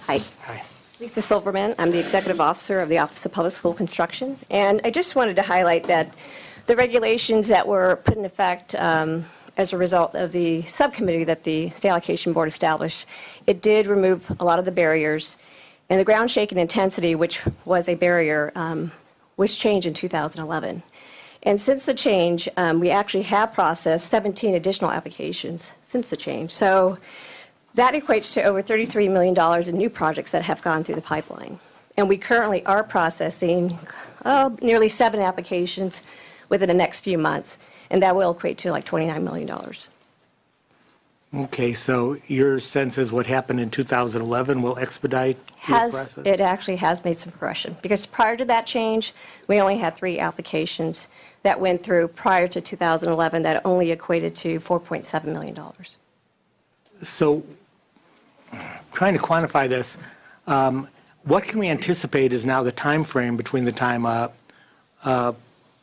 Hi. Hi. Lisa Silverman. I'm the Executive Officer of the Office of Public School Construction. And I just wanted to highlight that the regulations that were put in effect as a result of the subcommittee that the State Allocation Board established, it did remove a lot of the barriers. And the ground shaking intensity, which was a barrier, was changed in 2011. And since the change, we actually have processed 17 additional applications since the change. So that equates to over $33 million in new projects that have gone through the pipeline. And we currently are processing nearly 7 applications within the next few months, and that will equate to like $29 million. Okay, so your sense is what happened in 2011 will expedite the process? It actually has made some progression, because prior to that change, we only had 3 applications that went through prior to 2011 that only equated to $4.7 million. So, trying to quantify this, what can we anticipate is now the time frame between the time a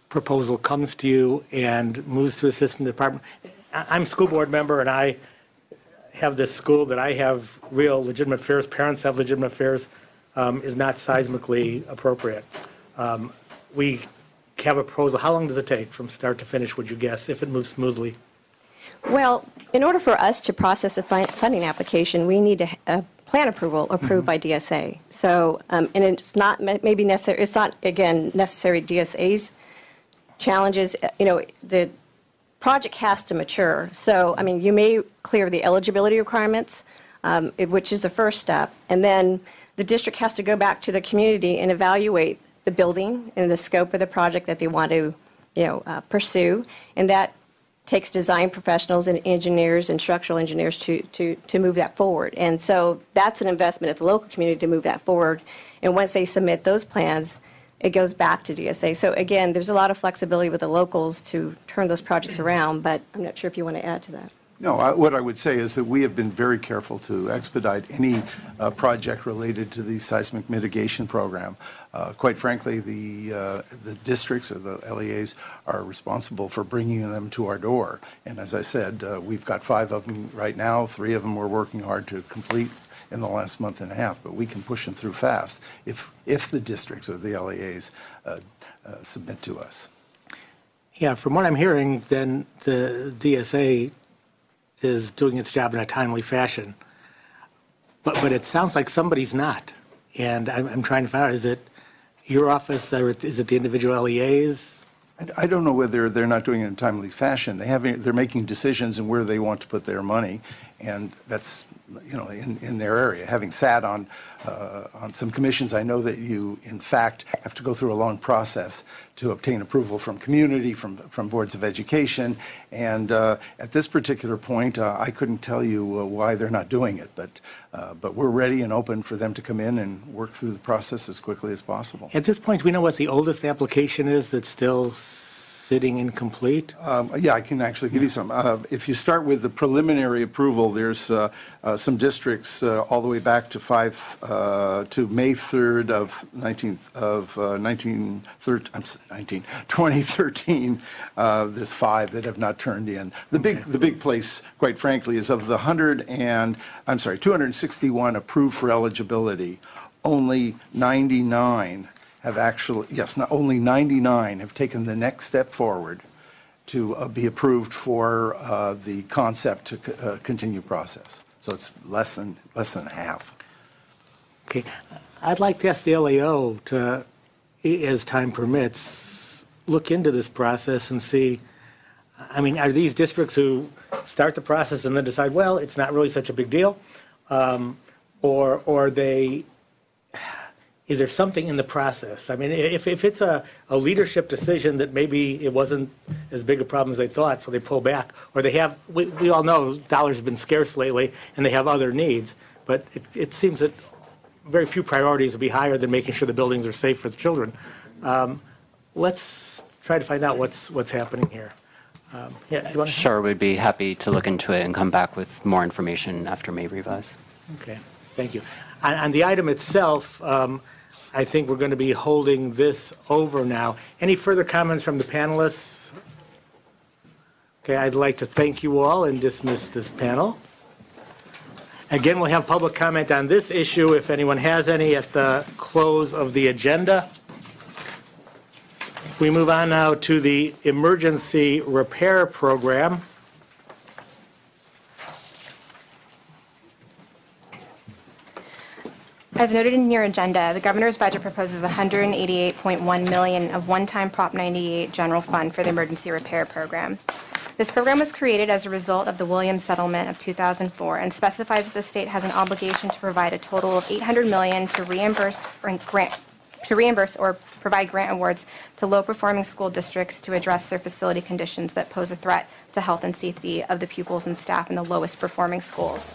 proposal comes to you and moves to the system department? I'm a school board member, and I have this school that I have real legitimate fears, parents have legitimate fears, is not seismically appropriate. We have a proposal. How long does it take from start to finish, would you guess, if it moves smoothly? Well, in order for us to process a funding application, we need a plan approval approved by DSA. So, and it's not maybe necessary. It's not again necessary DSA's challenges. You know, the project has to mature. So, I mean, you may clear the eligibility requirements, which is the first step, and then the district has to go back to the community and evaluate the building and the scope of the project that they want to, pursue, and that takes design professionals and engineers and structural engineers to move that forward. And so that's an investment at the local community to move that forward. And once they submit those plans, it goes back to DSA. So again, there's a lot of flexibility with the locals to turn those projects around, but I'm not sure if you want to add to that. No, what I would say is that we have been very careful to expedite any project related to the seismic mitigation program. Quite frankly, the districts or the LEAs are responsible for bringing them to our door. And as I said, we've got 5 of them right now. 3 of them we're working hard to complete in the last month and a half, but we can push them through fast if the districts or the LEAs submit to us. Yeah, from what I'm hearing, then the DSA is doing its job in a timely fashion. But it sounds like somebody's not. And I'm trying to find out, is it your office or is it the individual LEAs? I don't know whether they're not doing it in a timely fashion. They're making decisions in where they want to put their money, and that's in their area. Having sat on some commissions, I know that you, in fact, have to go through a long process to obtain approval from community, from boards of education, and at this particular point, I couldn't tell you why they're not doing it, but we're ready and open for them to come in and work through the process as quickly as possible. At this point, do we know what the oldest application is that's still sitting incomplete? Yeah, I can actually give you some. If you start with the preliminary approval, there's some districts all the way back to to May 3rd of 2013. There's 5 that have not turned in. The big place, quite frankly, is of the 261 approved for eligibility. Only 99 have only 99 have taken the next step forward to be approved for the concept to continue process. So it's less than half. Okay, I'd like to ask the LAO to, as time permits, look into this process and see. I mean, are these districts who start the process and then decide, well, it's not really such a big deal, or they? Is there something in the process? I mean, if it's a leadership decision that maybe it wasn't as big a problem as they thought, so they pull back, or they have, we all know dollars have been scarce lately, and they have other needs, but it seems that very few priorities would be higher than making sure the buildings are safe for the children. Let's try to find out what's happening here. Yeah, do you want to? Sure, we'd be happy to look into it and come back with more information after May revise. Okay, thank you. On the item itself, I think we're going to be holding this over now. Any further comments from the panelists? Okay, I'd like to thank you all and dismiss this panel. Again, we'll have public comment on this issue, if anyone has any, at the close of the agenda. We move on now to the emergency repair program. As noted in your agenda, the governor's budget proposes $188.1 million of one-time Prop 98 general fund for the emergency repair program. This program was created as a result of the Williams settlement of 2004 and specifies that the state has an obligation to provide a total of $800 million to reimburse or provide grant awards to low-performing school districts to address their facility conditions that pose a threat to health and safety of the pupils and staff in the lowest-performing schools.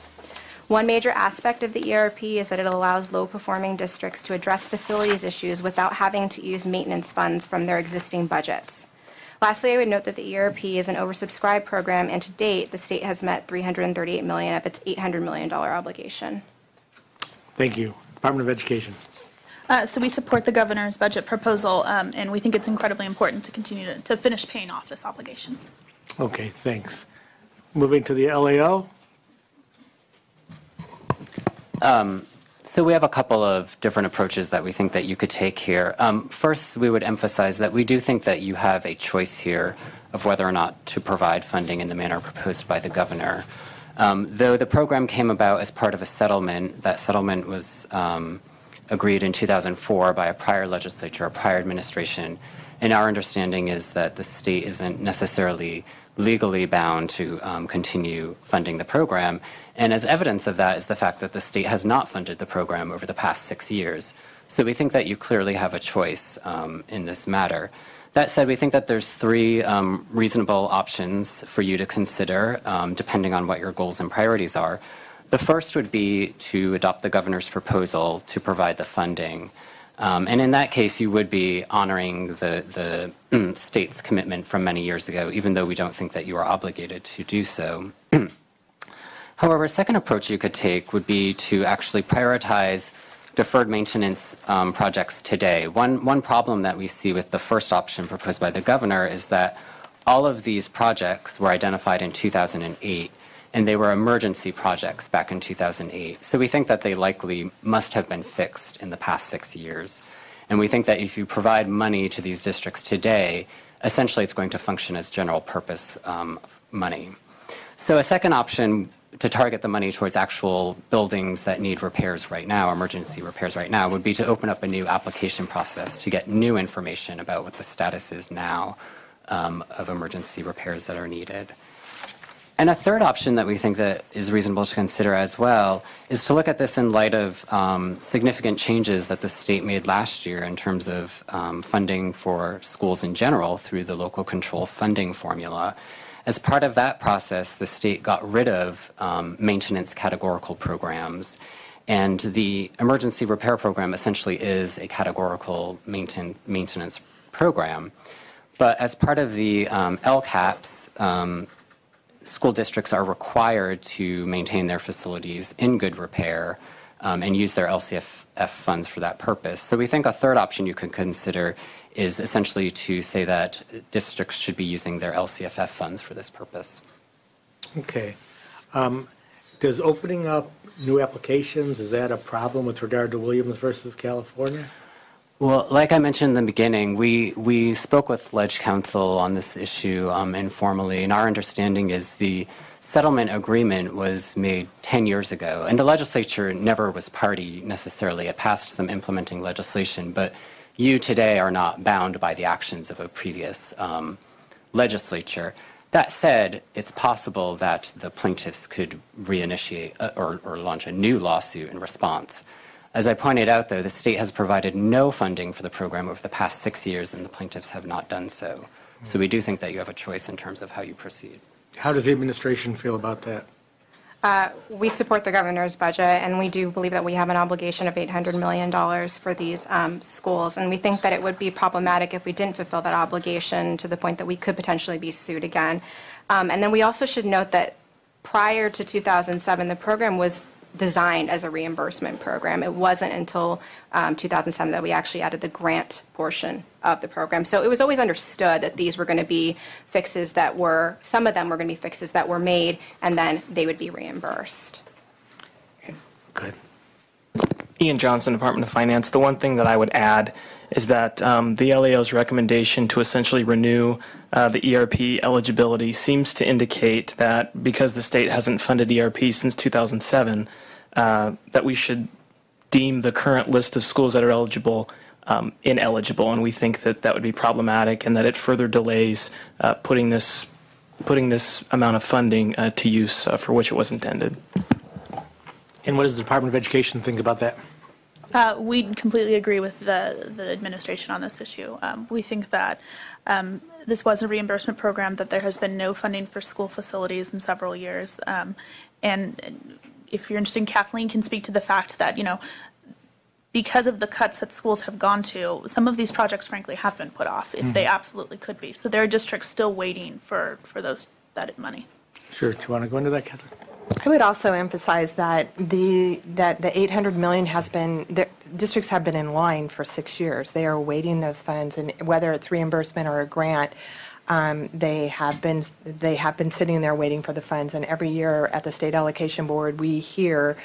One major aspect of the ERP is that it allows low-performing districts to address facilities issues without having to use maintenance funds from their existing budgets. Lastly, I would note that the ERP is an oversubscribed program, and to date, the state has met $338 million of its $800 million obligation. Thank you. Department of Education. So we support the governor's budget proposal, and we think it's incredibly important to continue to finish paying off this obligation. Okay, thanks. Moving to the LAO. So we have a couple of different approaches that we think that you could take here. First, we would emphasize that we do think that you have a choice here of whether or not to provide funding in the manner proposed by the governor. Though the program came about as part of a settlement, that settlement was agreed in 2004 by a prior legislature, a prior administration, and our understanding is that the state isn't necessarily legally bound to continue funding the program. And as evidence of that is the fact that the state has not funded the program over the past 6 years. So we think that you clearly have a choice in this matter. That said, we think that there's three reasonable options for you to consider, depending on what your goals and priorities are. The first would be to adopt the governor's proposal to provide the funding. And in that case, you would be honoring the state's commitment from many years ago, even though we don't think that you are obligated to do so. However, a second approach you could take would be to actually prioritize deferred maintenance projects today. One problem that we see with the first option proposed by the governor is that all of these projects were identified in 2008, and they were emergency projects back in 2008. So we think that they likely must have been fixed in the past 6 years. And we think that if you provide money to these districts today, essentially it's going to function as general purpose money. So a second option to target the money towards actual buildings that need repairs right now, emergency repairs right now, would be to open up a new application process to get new information about what the status is now of emergency repairs that are needed. And a third option that we think that is reasonable to consider as well is to look at this in light of significant changes that the state made last year in terms of funding for schools in general through the local control funding formula. As part of that process, the state got rid of maintenance categorical programs, and the emergency repair program essentially is a categorical maintenance program. But as part of the LCAPs, school districts are required to maintain their facilities in good repair and use their LCFF funds for that purpose. So we think a third option you could consider is essentially to say that districts should be using their LCFF funds for this purpose. Okay. Does opening up new applications, is that a problem with regard to Williams versus California? Well, like I mentioned in the beginning, we spoke with Ledge Council on this issue informally, and our understanding is the settlement agreement was made 10 years ago, and the legislature never was party necessarily. It passed some implementing legislation, but you today are not bound by the actions of a previous legislature. That said, it's possible that the plaintiffs could reinitiate or launch a new lawsuit in response. As I pointed out, though, the state has provided no funding for the program over the past 6 years, and the plaintiffs have not done so. So we do think that you have a choice in terms of how you proceed. How does the administration feel about that? We support the governor's budget, and we do believe that we have an obligation of $800 million for these schools. And we think that it would be problematic if we didn't fulfill that obligation to the point that we could potentially be sued again. And then we also should note that prior to 2007, the program was designed as a reimbursement program. It wasn't until 2007 that we actually added the grant portion of the program. So it was always understood that these were going to be fixes that were, some of them were going to be fixes that were made, and then they would be reimbursed. Good. Ian Johnson, Department of Finance. The one thing that I would add is that the LAO's recommendation to essentially renew the ERP eligibility seems to indicate that because the state hasn't funded ERP since 2007, that we should deem the current list of schools that are eligible ineligible, and we think that that would be problematic and that it further delays putting this amount of funding to use for which it was intended. And what does the Department of Education think about that? We completely agree with the administration on this issue. We think that this was a reimbursement program, that there has been no funding for school facilities in several years. And if you're interested, Kathleen can speak to the fact that, because of the cuts that schools have gone to, some of these projects, frankly, have been put off if they absolutely could be. So there are districts still waiting for that money. Sure. Do you want to go into that, Kathleen? I would also emphasize that the $800 million has been, the districts have been in line for 6 years. They are awaiting those funds, and whether it's reimbursement or a grant, they have been sitting there waiting for the funds. And every year at the State Allocation Board, we hear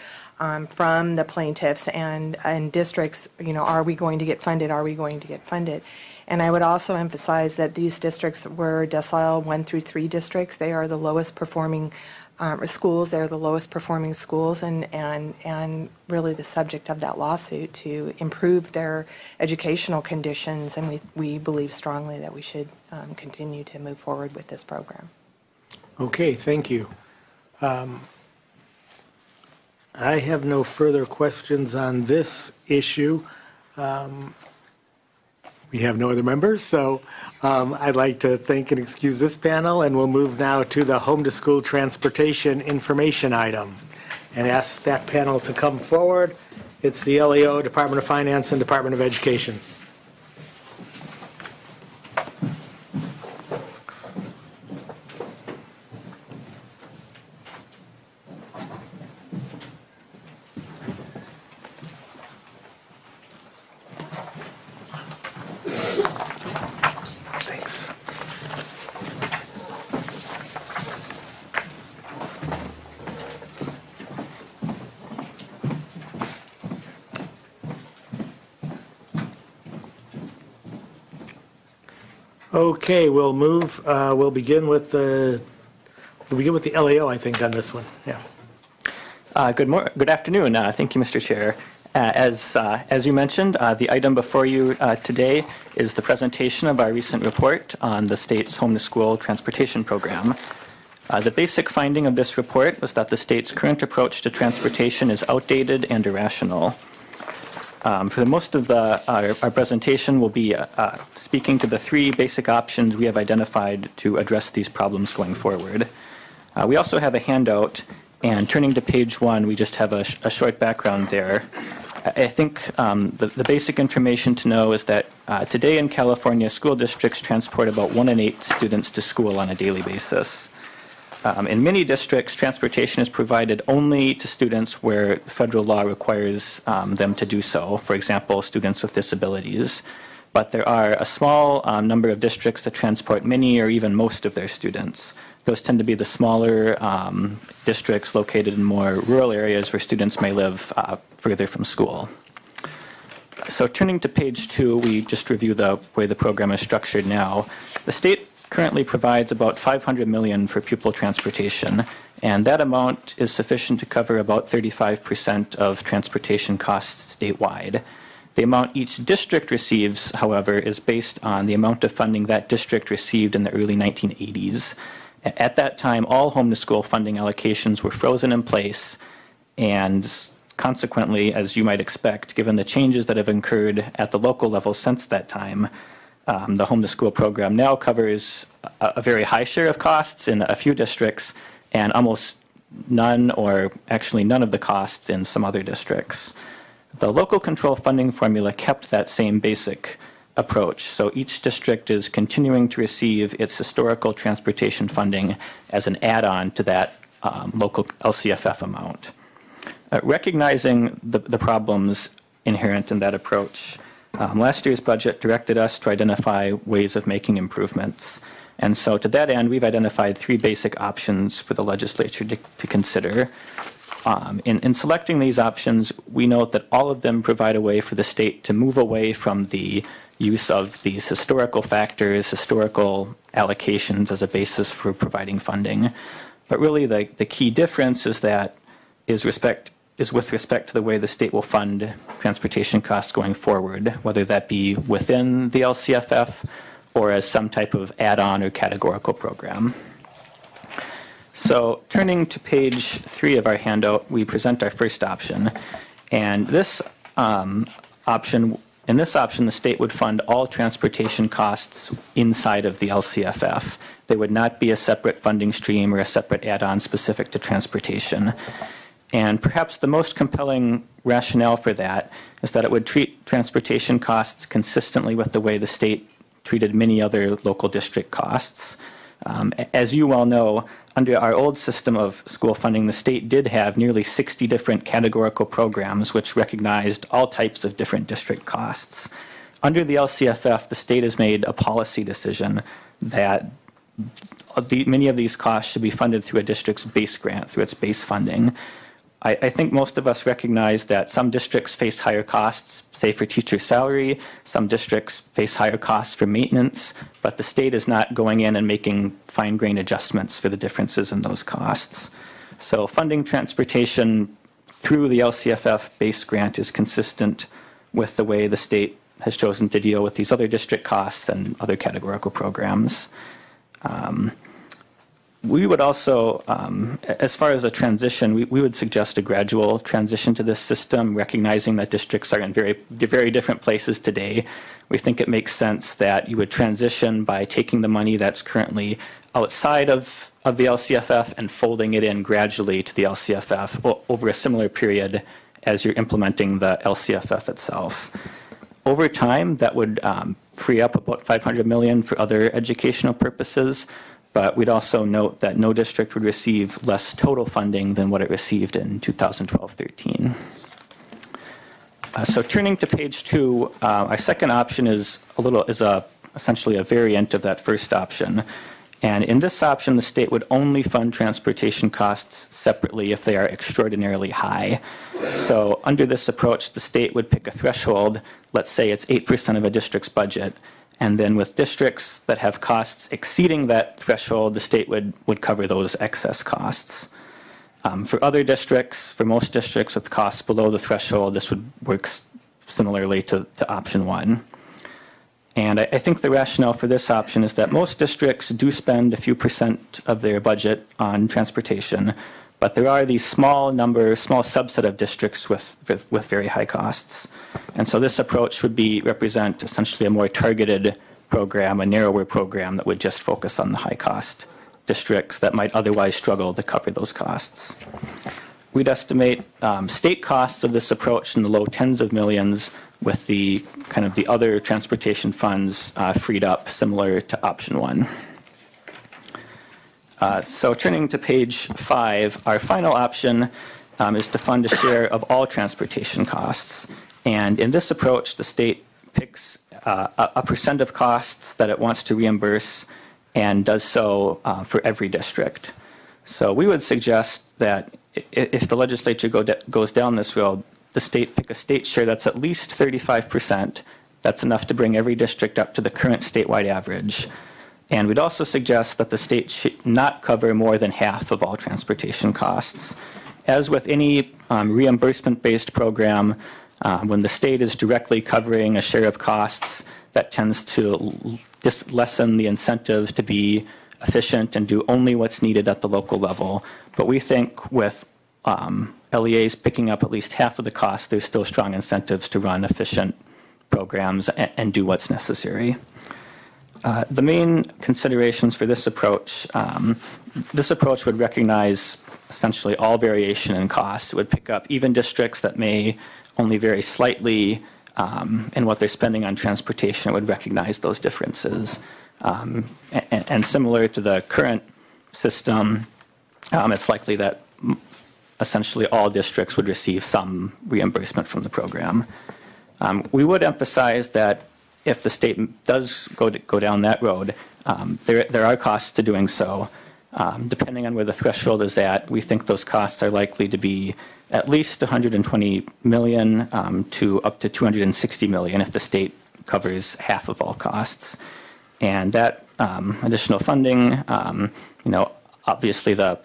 from the plaintiffs and districts, are we going to get funded? Are we going to get funded? And I would also emphasize that these districts were decile 1 through 3 districts. They are the lowest performing schools. They're the lowest performing schools, and really the subject of that lawsuit to improve their educational conditions. And we believe strongly that we should continue to move forward with this program. Okay, thank you. I have no further questions on this issue. We have no other members, so I'd like to thank and excuse this panel, and we'll move now to the home to school transportation information item and ask that panel to come forward. It's the LAO, Department of Finance, and Department of Education. Okay, we'll move. We'll begin with the LAO, I think, on this one. Yeah. Good afternoon. Thank you, Mr. Chair. As you mentioned, the item before you today is the presentation of our recent report on the state's home to school transportation program. The basic finding of this report was that the state's current approach to transportation is outdated and irrational. For most of our presentation, we'll be speaking to the 3 basic options we have identified to address these problems going forward. We also have a handout, and turning to page 1, we just have a short background there. I think the basic information to know is that today in California, school districts transport about 1 in 8 students to school on a daily basis. In many districts, transportation is provided only to students where federal law requires them to do so, for example, students with disabilities. But there are a small number of districts that transport many or even most of their students. Those tend to be the smaller districts located in more rural areas where students may live further from school. So turning to page 2, we just review the way the program is structured now. The state currently provides about $500 million for pupil transportation, and that amount is sufficient to cover about 35% of transportation costs statewide. The amount each district receives, however, is based on the amount of funding that district received in the early 1980s. At that time, all home to school funding allocations were frozen in place, and consequently, as you might expect, given the changes that have occurred at the local level since that time, the home to school program now covers a very high share of costs in a few districts and almost none or actually none of the costs in some other districts. The local control funding formula kept that same basic approach. So each district is continuing to receive its historical transportation funding as an add-on to that local LCFF amount. Recognizing the problems inherent in that approach, last year's budget directed us to identify ways of making improvements. And so to that end, we've identified 3 basic options for the legislature to consider. In selecting these options, we note that all of them provide a way for the state to move away from the use of these historical factors, historical allocations as a basis for providing funding. But really the key difference is with respect to the way the state will fund transportation costs going forward, whether that be within the LCFF or as some type of add-on or categorical program. So turning to page 3 of our handout, we present our first option. And this option, the state would fund all transportation costs inside of the LCFF. They would not be a separate funding stream or a separate add-on specific to transportation. And perhaps the most compelling rationale for that is that it would treat transportation costs consistently with the way the state treated many other local district costs. As you well know, under our old system of school funding, the state did have nearly 60 different categorical programs which recognized all types of different district costs. Under the LCFF, the state has made a policy decision that many of these costs should be funded through a district's base grant, through its base funding. I think most of us recognize that some districts face higher costs, say for teacher salary, some districts face higher costs for maintenance, but the state is not going in and making fine-grained adjustments for the differences in those costs. So funding transportation through the LCFF base grant is consistent with the way the state has chosen to deal with these other district costs and other categorical programs. We would also, as far as a transition, we would suggest a gradual transition to this system, recognizing that districts are in very different places today. We think it makes sense that you would transition by taking the money that's currently outside of the LCFF and folding it in gradually to the LCFF over a similar period as you're implementing the LCFF itself. Over time, that would free up about $500 million for other educational purposes. But we'd also note that no district would receive less total funding than what it received in 2012-13. So turning to page 2, our second option is essentially a variant of that first option. And in this option, the state would only fund transportation costs separately if they are extraordinarily high. So under this approach, the state would pick a threshold. Let's say it's 8% of a district's budget. And then with districts that have costs exceeding that threshold, the state would cover those excess costs. For other districts, for most districts with costs below the threshold, this would work similarly to option 1. And I think the rationale for this option is that most districts do spend a few percent of their budget on transportation, but there are these small subset of districts with very high costs. And so this approach would represent essentially a more targeted program, a narrower program that would just focus on the high cost districts that might otherwise struggle to cover those costs. We'd estimate state costs of this approach in the low tens of millions, with the other transportation funds freed up, similar to option 1. So turning to page 5, our final option is to fund a share of all transportation costs. And in this approach, the state picks a percent of costs that it wants to reimburse and does so for every district. So we would suggest that if the legislature goes down this road, the state pick a state share that's at least 35%. That's enough to bring every district up to the current statewide average. And we'd also suggest that the state should not cover more than half of all transportation costs. As with any reimbursement-based program, when the state is directly covering a share of costs, that tends to lessen the incentives to be efficient and do only what's needed at the local level. But we think with LEAs picking up at least half of the cost, there's still strong incentives to run efficient programs and do what's necessary. The main considerations for this approach would recognize essentially all variation in costs. It would pick up even districts that may only vary slightly in what they're spending on transportation. It would recognize those differences. And similar to the current system, it's likely that essentially all districts would receive some reimbursement from the program. We would emphasize that if the state does go down that road, there are costs to doing so. Depending on where the threshold is at, we think those costs are likely to be at least $120 million to up to $260 million if the state covers half of all costs. And that additional funding, obviously the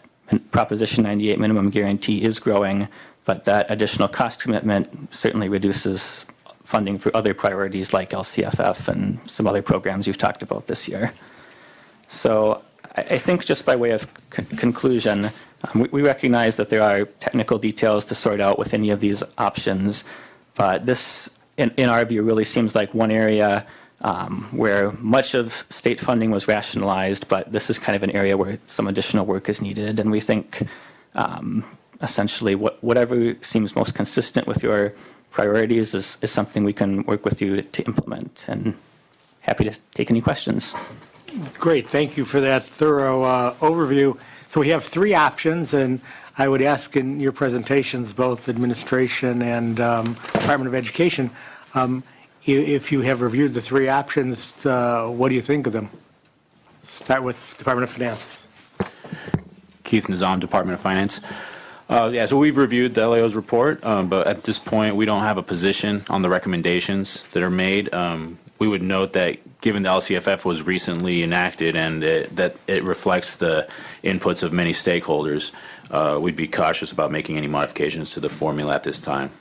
Proposition 98 minimum guarantee is growing, but that additional cost commitment certainly reduces funding for other priorities like LCFF and some other programs you've talked about this year. So I think just by way of conclusion, we recognize that there are technical details to sort out with any of these options, but this, in our view, really seems like one area where much of state funding was rationalized, but this is kind of an area where some additional work is needed, and we think essentially whatever seems most consistent with your priorities is something we can work with you to implement, and happy to take any questions. Great, thank you for that thorough overview. So we have three options, and I would ask in your presentations, both administration and Department of Education, if you have reviewed the three options, what do you think of them? Start with Department of Finance. Keith Nizam, Department of Finance. So we've reviewed the LAO's report, but at this point we don't have a position on the recommendations that are made. We would note that given the LCFF was recently enacted and that it reflects the inputs of many stakeholders, we'd be cautious about making any modifications to the formula at this time.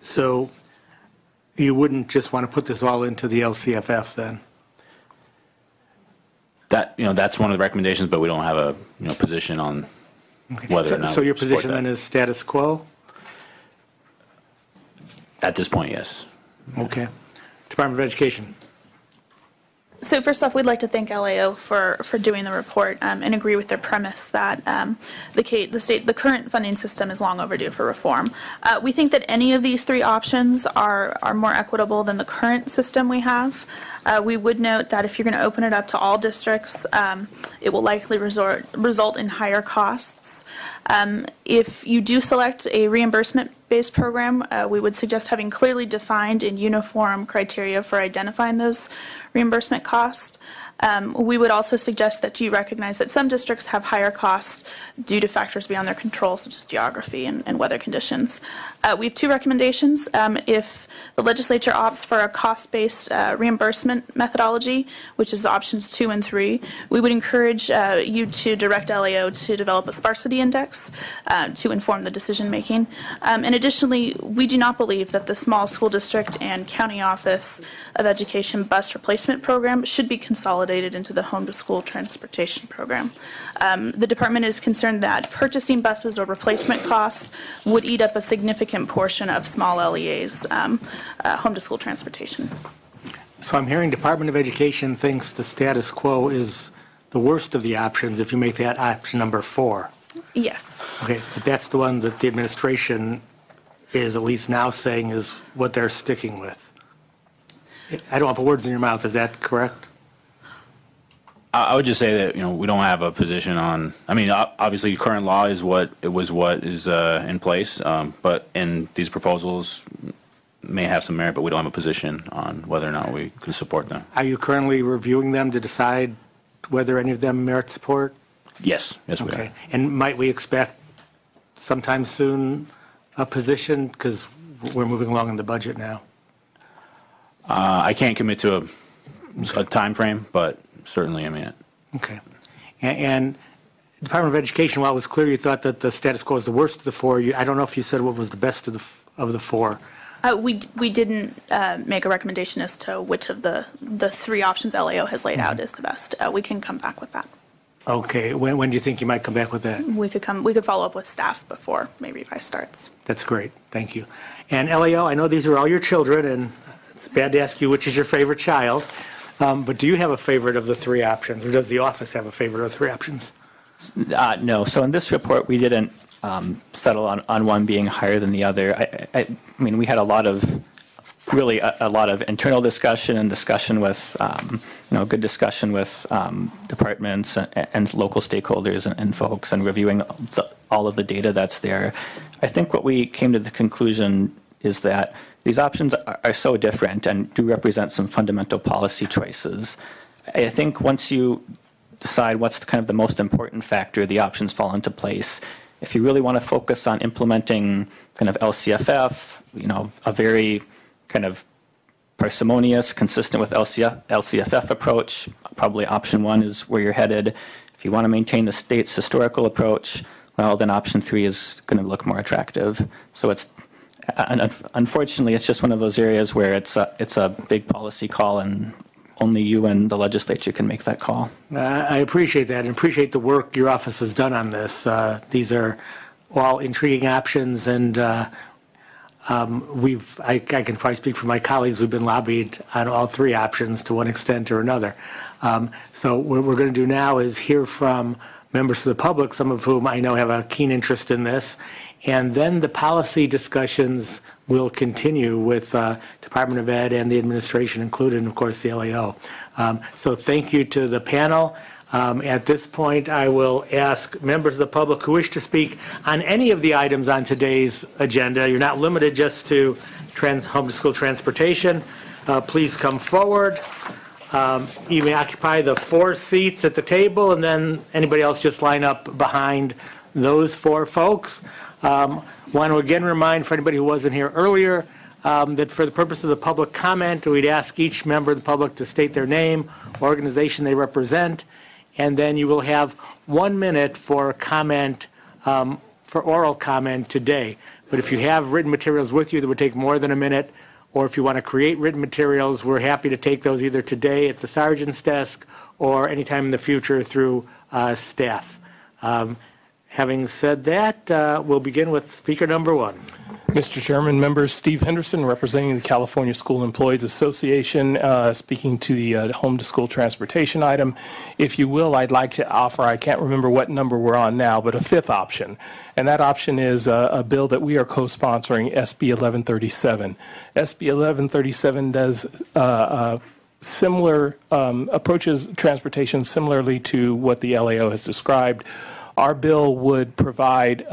So you wouldn't just want to put this all into the LCFF then? That's one of the recommendations, but we don't have a position on whether or not. So your position then is status quo? At this point, yes. Okay. Department of Education. So first off, we'd like to thank LAO for doing the report and agree with their premise that the current funding system is long overdue for reform. We think that any of these three options are more equitable than the current system we have. We would note that if you're going to open it up to all districts, it will likely result in higher costs. If you do select a reimbursement-based program, we would suggest having clearly defined and uniform criteria for identifying those reimbursement costs. We would also suggest that you recognize that some districts have higher costs due to factors beyond their control, such as geography and weather conditions. We have two recommendations. If the legislature opts for a cost-based reimbursement methodology, which is options 2 and 3, we would encourage you to direct LAO to develop a sparsity index to inform the decision-making. And additionally, we do not believe that the small school district and county office of education bus replacement program should be consolidated into the home-to-school transportation program. The department is concerned that purchasing buses or replacement costs would eat up a significant portion of small LEA's home-to-school transportation. So I'm hearing Department of Education thinks the status quo is the worst of the options if you make that option number 4. Yes. Okay, but that's the one that the administration is at least now saying is what they're sticking with. I don't want to put words in your mouth. Is that correct? I would just say that we don't have a position on. I mean, obviously, current law is what is in place, but in these proposals may have some merit, but we don't have a position on whether or not we can support them. Are you currently reviewing them to decide whether any of them merit support? Yes, we Okay, are. and might we expect sometime soon a position because we're moving along in the budget now? I can't commit to a time frame, but certainly, Okay. And Department of Education, while it was clear you thought that the status quo is the worst of the 4, I don't know if you said what was the best of the 4. We didn't make a recommendation as to which of the 3 options LAO has laid out is the best. We can come back with that. Okay. When do you think you might come back with that? We could follow up with staff before May revise starts. That's great. Thank you. And LAO, I know these are all your children, and it's bad to ask you which is your favorite child, but do you have a favorite of the 3 options, or does the office have a favorite of the 3 options? No. So in this report, we didn't settle on one being higher than the other. I mean, we had a lot of internal discussion and discussion with, good discussion with departments and local stakeholders and folks, and reviewing all of the data that's there. I think what we came to the conclusion is that these options are so different and do represent some fundamental policy choices. I think once you decide what's kind of the most important factor, the options fall into place. If you really want to focus on implementing kind of LCFF, a very kind of parsimonious, consistent with LCFF approach, probably option 1 is where you're headed. If you want to maintain the state's historical approach, well, then option 3 is going to look more attractive. So unfortunately, it's just one of those areas where it's a big policy call, and only you and the legislature can make that call. I appreciate that, and appreciate the work your office has done on this. These are all intriguing options, and I can probably speak for my colleagues. We've been lobbied on all 3 options to one extent or another. So what we're going to do now is hear from members of the public, some of whom I know have a keen interest in this, and then the policy discussions will continue with Department of Ed and the administration included, and of course the LAO. So thank you to the panel. At this point, I will ask members of the public who wish to speak on any of the items on today's agenda. You're not limited just to home to school transportation. Please come forward. You may occupy the 4 seats at the table, and then anybody else just line up behind those 4 folks. Want to again remind for anybody who wasn't here earlier that for the purpose of the public comment, we'd ask each member of the public to state their name, organization they represent, and then you will have 1 minute for comment, for oral comment today. But if you have written materials with you that would take more than a minute, or if you want to create written materials, we're happy to take those either today at the sergeant's desk or anytime in the future through staff. Having said that, we'll begin with speaker number 1. Mr. Chairman, members, Steve Henderson, representing the California School Employees Association, speaking to the home to school transportation item. If you will, I'd like to offer, I can't remember what number we're on now, but a 5th option. And that option is a bill that we are co-sponsoring, SB 1137. SB 1137 does similar, approaches transportation similarly to what the LAO has described. Our bill would provide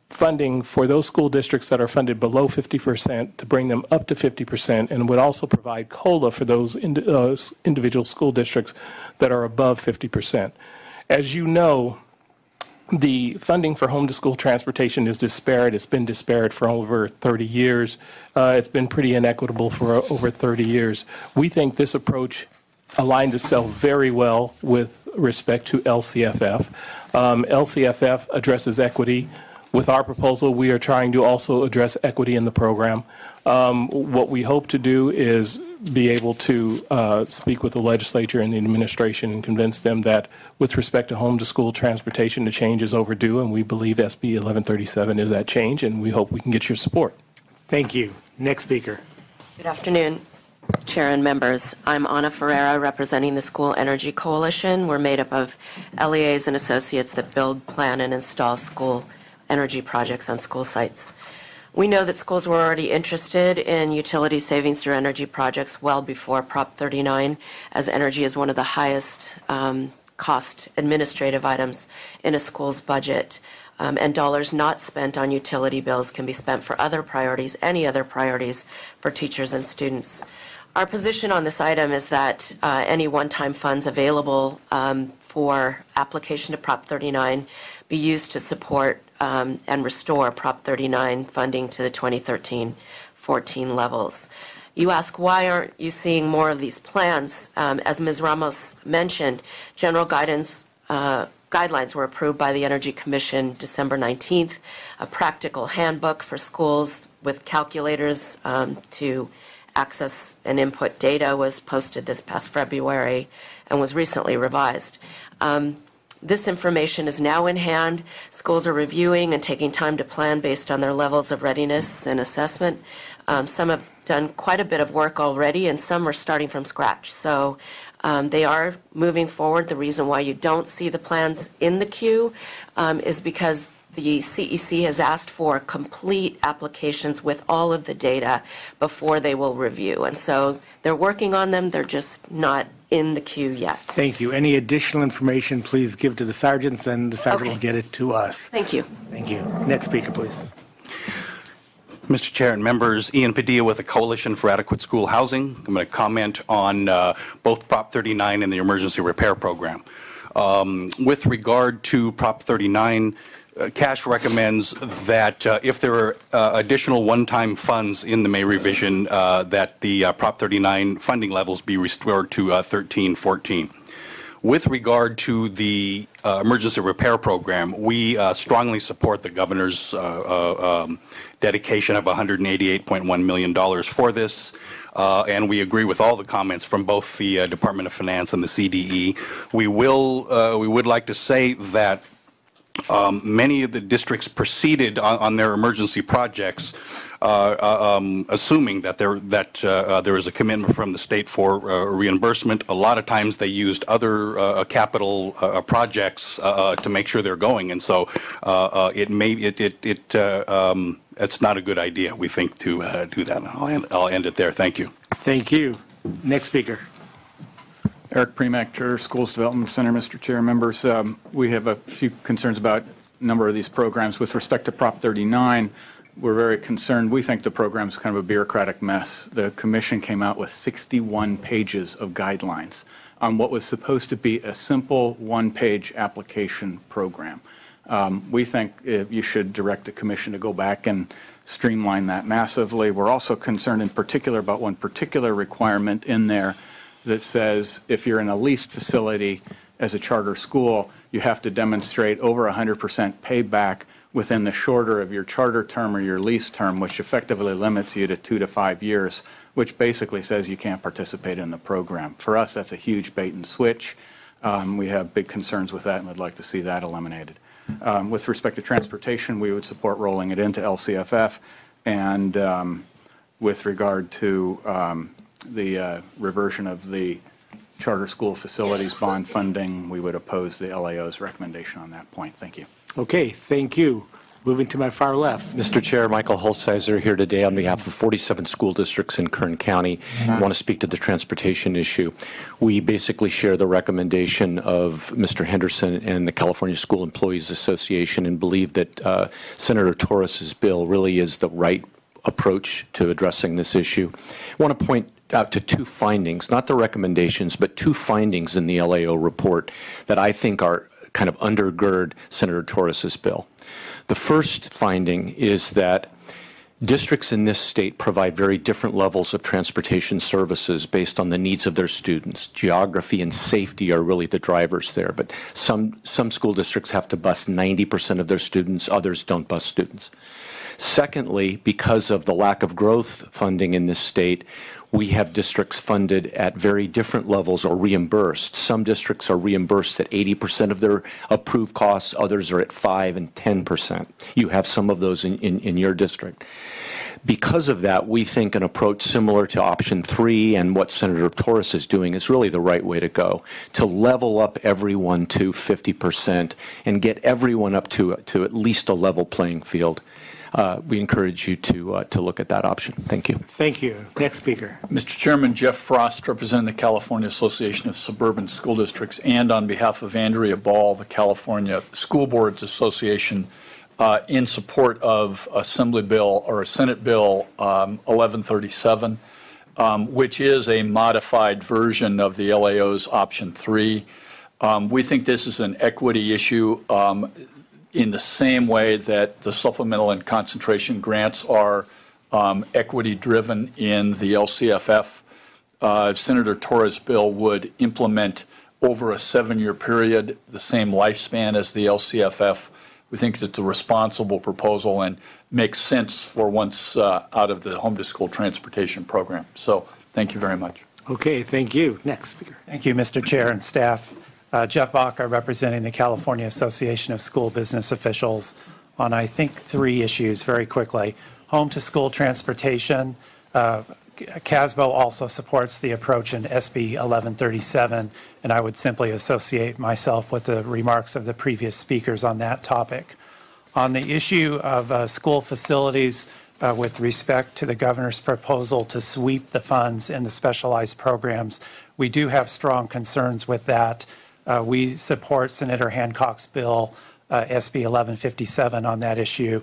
funding for those school districts that are funded below 50% to bring them up to 50%, and would also provide COLA for those individual school districts that are above 50%. As you know, the funding for home to school transportation is disparate. It's been disparate for over 30 years. It's been pretty inequitable for over 30 years. We think this approach aligns itself very well with respect to LCFF. LCFF addresses equity. With our proposal, we are trying to also address equity in the program. What we hope to do is be able to speak with the legislature and the administration and convince them that with respect to home to school transportation, the change is overdue, and we believe SB 1137 is that change, and we hope we can get your support. Thank you. Next speaker. Good afternoon, Chair and members. I'm Ana Ferreira, representing the School Energy Coalition. We're made up of LEAs and associates that build, plan, and install school energy projects on school sites. We know that schools were already interested in utility savings through energy projects well before Prop 39, as energy is one of the highest cost administrative items in a school's budget. And dollars not spent on utility bills can be spent for other priorities, any other priorities for teachers and students. Our position on this item is that any one-time funds available for application to Prop 39 be used to support and restore Prop 39 funding to the 2013-14 levels. You ask, why aren't you seeing more of these plans? As Ms. Ramos mentioned, general guidelines were approved by the Energy Commission December 19th. A practical handbook for schools with calculators to access and input data was posted this past February and was recently revised. This information is now in hand. Schools are reviewing and taking time to plan based on their levels of readiness and assessment. Some have done quite a bit of work already, and some are starting from scratch. So they are moving forward. The reason why you don't see the plans in the queue is because the CEC has asked for complete applications with all of the data before they will review. And so they're working on them. They're just not in the queue yet. Thank you. Any additional information, please give to the sergeants, and the sergeant will get it to us. Thank you. Thank you. Next speaker, please. Mr. Chair and members, Ian Padilla with the Coalition for Adequate School Housing. I'm going to comment on both Prop 39 and the Emergency Repair Program. With regard to Prop 39, Cash recommends that if there are additional one-time funds in the May revision, that the Prop 39 funding levels be restored to 1314. With regard to the emergency repair program, we strongly support the governor's dedication of $188.1 million for this. And we agree with all the comments from both the Department of Finance and the CDE. We would like to say that many of the districts proceeded on their emergency projects, assuming that there is a commitment from the state for reimbursement. A lot of times they used other capital projects to make sure they're going, and so it's not a good idea, we think, to do that. I'll end it there. Thank you. Thank you. Next speaker. Eric Premack, Chair, Schools Development Center. Mr. Chair, members, we have a few concerns about a number of these programs. With respect to Prop 39, we're very concerned. We think the program is kind of a bureaucratic mess. The Commission came out with 61 pages of guidelines on what was supposed to be a simple one-page application program. We think you should direct the Commission to go back and streamline that massively. We're also concerned in particular about one particular requirement in there that says if you're in a leased facility as a charter school, you have to demonstrate over 100% payback within the shorter of your charter term or your lease term, which effectively limits you to 2 to 5 years, which basically says you can't participate in the program. For us, that's a huge bait and switch. We have big concerns with that and would like to see that eliminated. With respect to transportation, we would support rolling it into LCFF. And with regard to the reversion of the charter school facilities bond funding, we would oppose the LAO's recommendation on that point. Thank you. Okay, thank you. Moving to my far left. Mr. Chair, Michael Holsizer here today on behalf of 47 school districts in Kern County. I want to speak to the transportation issue. We basically share the recommendation of Mr. Henderson and the California School Employees Association and believe that Senator Torres's bill really is the right approach to addressing this issue. I want to point out to two findings, not the recommendations, but two findings in the LAO report that I think are kind of undergird Senator Torres's bill. The first finding is that districts in this state provide very different levels of transportation services based on the needs of their students. Geography and safety are really the drivers there, but some school districts have to bus 90% of their students, others don't bus students. Secondly, because of the lack of growth funding in this state, we have districts funded at very different levels or reimbursed. Some districts are reimbursed at 80% of their approved costs, others are at 5 and 10%. You have some of those in your district. Because of that, we think an approach similar to option 3 and what Senator Torres is doing is really the right way to go, to level up everyone to 50% and get everyone up to at least a level playing field. We encourage you to look at that option. Thank you. Thank you. Next speaker. Mr. Chairman, Jeff Frost, representing the California Association of Suburban School Districts, and on behalf of Andrea Ball, the California School Boards Association, in support of Assembly Bill or Senate Bill 1137, which is a modified version of the LAO's option 3. We think this is an equity issue. In the same way that the supplemental and concentration grants are equity-driven in the LCFF, Senator Torres' bill would implement over a 7-year period the same lifespan as the LCFF. We think it's a responsible proposal and makes sense for once out of the home-to-school transportation program. So thank you very much. Okay, thank you. Next speaker. Thank you, Mr. Chair and staff. Jeff Vaca, representing the California Association of School Business Officials, on, I think, 3 issues very quickly. Home-to-school transportation. CASBO also supports the approach in SB 1137, and I would simply associate myself with the remarks of the previous speakers on that topic. On the issue of school facilities, with respect to the governor's proposal to sweep the funds in the specialized programs, we do have strong concerns with that. We support Senator Hancock's bill, SB 1157, on that issue.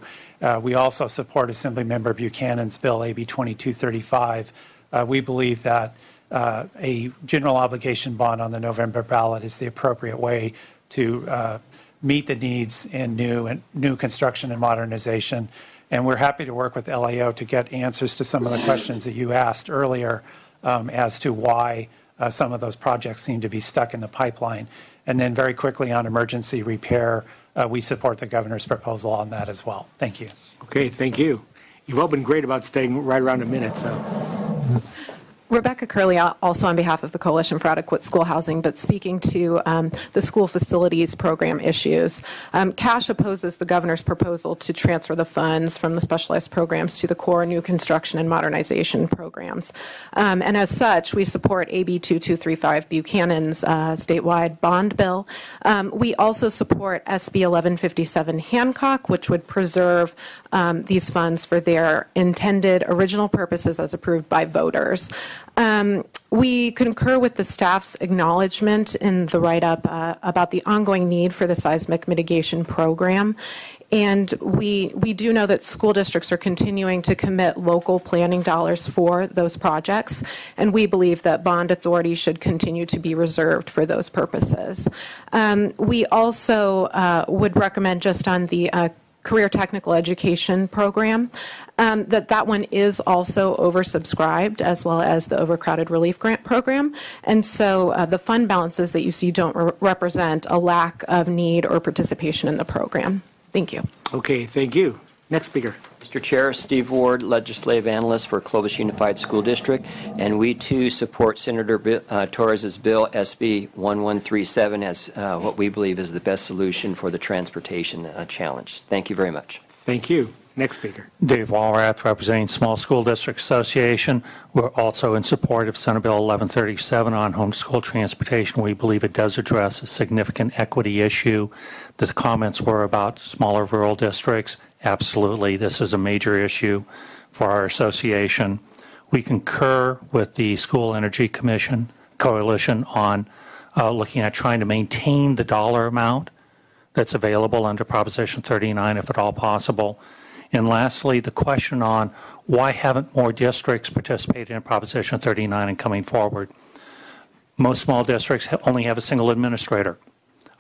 We also support Assemblymember Buchanan's bill, AB 2235. We believe that a general obligation bond on the November ballot is the appropriate way to meet the needs in new construction and modernization. And we're happy to work with LAO to get answers to some of the questions that you asked earlier as to why some of those projects seem to be stuck in the pipeline. And then very quickly on emergency repair, we support the governor's proposal on that as well. Thank you. Okay, thank you. You've all been great about staying right around a minute, so. Rebecca Curley, also on behalf of the Coalition for Adequate School Housing, but speaking to the school facilities program issues. CASH opposes the governor's proposal to transfer the funds from the specialized programs to the core new construction and modernization programs. And as such, we support AB 2235 Buchanan's statewide bond bill. We also support SB 1157 Hancock, which would preserve these funds for their intended original purposes as approved by voters. We concur with the staff's acknowledgement in the write-up about the ongoing need for the seismic mitigation program. And we do know that school districts are continuing to commit local planning dollars for those projects, and we believe that bond authority should continue to be reserved for those purposes. We also would recommend just on the Career Technical Education Program, that one is also oversubscribed, as well as the Overcrowded Relief Grant Program. And so the fund balances that you see don't represent a lack of need or participation in the program. Thank you. Okay, thank you. Next speaker. Mr. Chair, Steve Ward, Legislative Analyst for Clovis Unified School District, and we too support Senator Torres's bill, SB 1137, as what we believe is the best solution for the transportation challenge. Thank you very much. Thank you. Next speaker. Dave Walrath, representing Small School District Association. We're also in support of Senate Bill 1137 on homeschool transportation. We believe it does address a significant equity issue. The comments were about smaller rural districts. Absolutely, this is a major issue for our association. We concur with the School Energy Commission Coalition on looking at trying to maintain the dollar amount that's available under Proposition 39, if at all possible. And lastly, the question on why haven't more districts participated in Proposition 39 and coming forward. Most small districts only have a single administrator,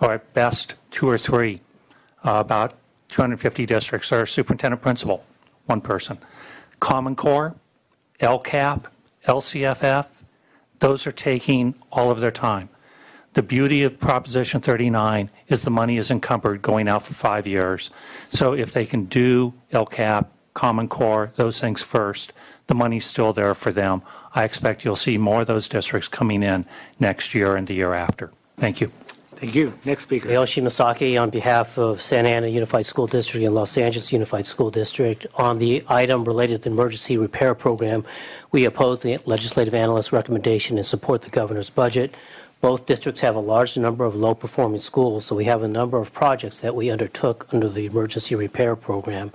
or at best 2 or 3. About 250 districts are superintendent principal, one person. Common Core, LCAP, LCFF, those are taking all of their time. The beauty of Proposition 39 is the money is encumbered going out for 5 years. So if they can do LCAP, Common Core, those things first, the money's still there for them. I expect you'll see more of those districts coming in next year and the year after. Thank you. Thank you. Next speaker. Aoshi Masaki on behalf of Santa Ana Unified School District and Los Angeles Unified School District. On the item related to the emergency repair program, we oppose the legislative analyst's recommendation and support the governor's budget. Both districts have a large number of low-performing schools, so we have a number of projects that we undertook under the emergency repair program.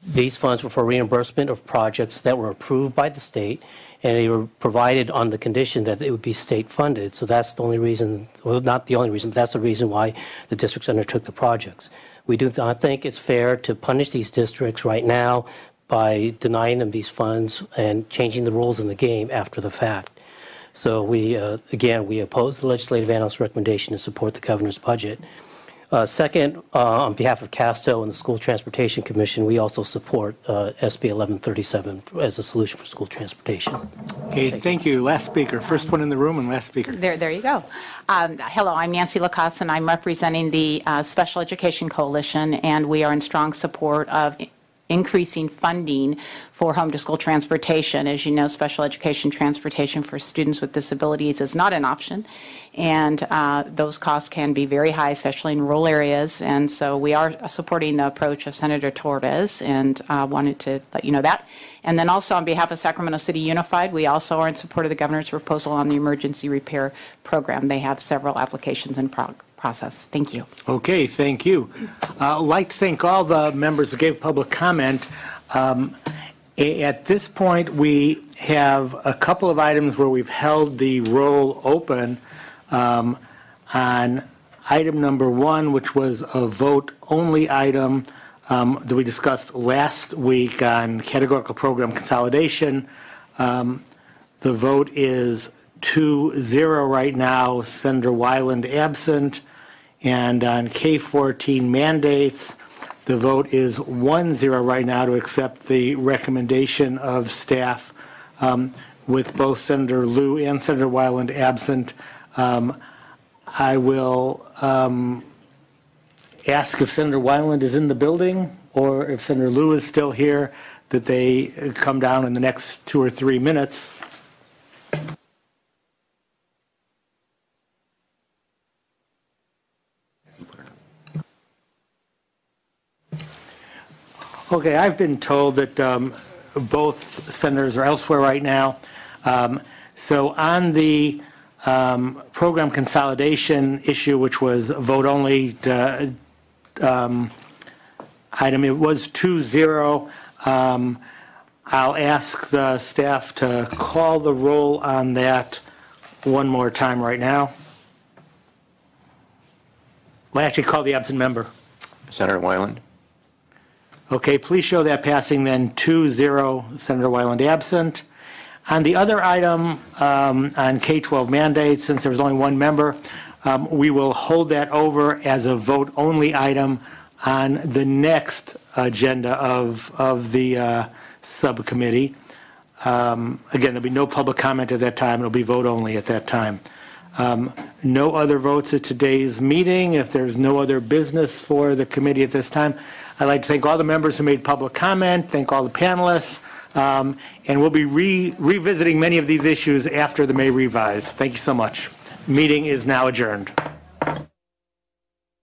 These funds were for reimbursement of projects that were approved by the state, and they were provided on the condition that it would be state-funded. So that's the only reason, well, not the only reason, but that's the reason why the districts undertook the projects. We do not think it's fair to punish these districts right now by denying them these funds and changing the rules in the game after the fact. So we, again, we oppose the legislative analyst's recommendation to support the governor's budget. Second, on behalf of CASTO and the School Transportation Commission, we also support SB 1137 as a solution for school transportation. Okay, thank you. Last speaker. First one in the room and last speaker. There you go. Hello, I'm Nancy Lacoste, and I'm representing the Special Education Coalition, and we are in strong support of increasing funding for home-to-school transportation. As you know, special education transportation for students with disabilities is not an option, and those costs can be very high, especially in rural areas. And so we are supporting the approach of Senator Torres, and wanted to let you know that. And then also on behalf of Sacramento City Unified, we also are in support of the governor's proposal on the emergency repair program. They have several applications in process. Thank you. Okay, thank you. I'd like to thank all the members who gave public comment. At this point, we have a couple of items where we've held the roll open on item number 1, which was a vote-only item that we discussed last week on categorical program consolidation. The vote is 2-0 right now. Senator Weiland absent. And on K14 mandates, the vote is 1-0 right now to accept the recommendation of staff, with both Senator Liu and Senator Weiland absent. I will ask if Senator Weiland is in the building or if Senator Liu is still here, that they come down in the next 2 or 3 minutes. Okay, I've been told that both senators are elsewhere right now. So on the program consolidation issue, which was a vote only item, it was 2-0. I'll ask the staff to call the roll on that one more time right now. Well, actually call the absent member. Senator Weiland. Okay, please show that passing then 2-0, Senator Weiland absent. On the other item, on K-12 mandates, since there was only one member, we will hold that over as a vote-only item on the next agenda of the subcommittee. Again, there'll be no public comment at that time. It'll be vote-only at that time. No other votes at today's meeting. If there's no other business for the committee at this time, I'd like to thank all the members who made public comment, thank all the panelists, and we'll be revisiting many of these issues after the May revise. Thank you so much. Meeting is now adjourned.